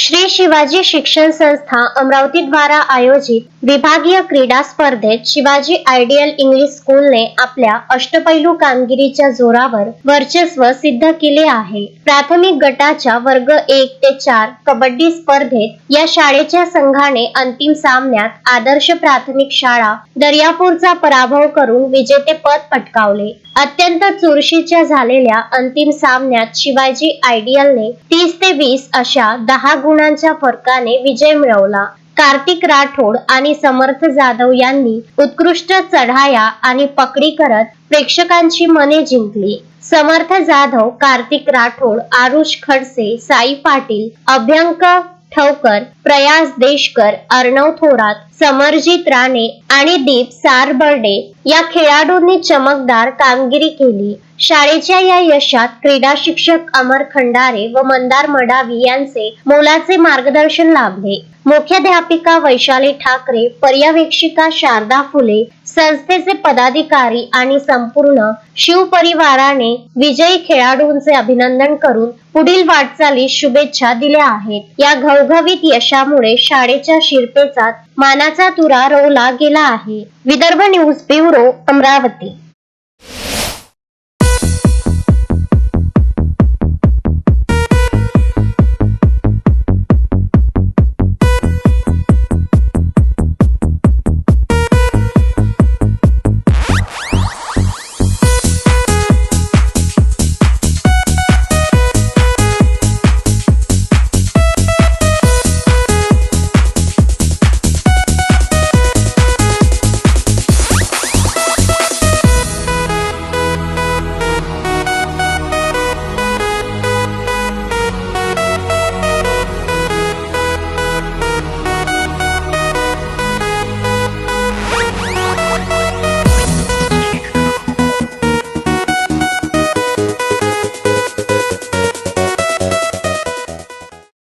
श्री शिवाजी शिक्षण संस्था अमरावती द्वारा आयोजित विभागीय क्रीडा स्पर्धेत शिवाजी आयडियल इंग्लिश स्कूलने आपल्या अष्टपैलू कामगिरीच्या जोरावर वर्चस्व सिद्ध केले आहे। प्राथमिक गटाच्या वर्ग 1 ते 4 कबड्डी स्पर्धेत या शाळेच्या संघाने अंतिम सामन्यात आदर्श प्राथमिक शाळा दर्यापूरचा पराभव करून विजेतेपद पटकावले। अत्यंत चुरशीच्या झालेल्या अंतिम सामन्यात शिवाजी आयडियलने 30 ते 20 अशा 10 गुणांच्या फरकाने विजय मिळवला। कार्तिक राठोड आणि समर्थ जाधव यांनी उत्कृष्ट चढाया आणि पकडी करत प्रेक्षकांची मने जिंकली। समर्थ जाधव, कार्तिक राठोड, आरुष खडसे, साई पाटील, अभ्यंक ठवकर, प्रयास देशकर, अर्णव थोरात, समरजित राणे आणि दीप सारबर्डे या खेळाडूंनी चमकदार कामगिरी केली। शाळेच्या या यशात क्रीडा शिक्षक अमर खंडारे व मंदार मडावी यांचे मोलाचे मार्गदर्शन लाभले। मुख्याध्यापिका वैशाली ठाकरे, पर्यवेक्षिका शारदा फुले, संस्थेचे पदाधिकारी आणि संपूर्ण शिवपरिवाराने विजयी खेळाडूंचे अभिनंदन करून पुढील वाटचालीस शुभेच्छा दिल्या आहेत। या घवघवीत यशामुळे शाळेच्या शिरपेचात मानाचा तुरा रोवला गेला आहे। Vidarbha news bureau, Amravati.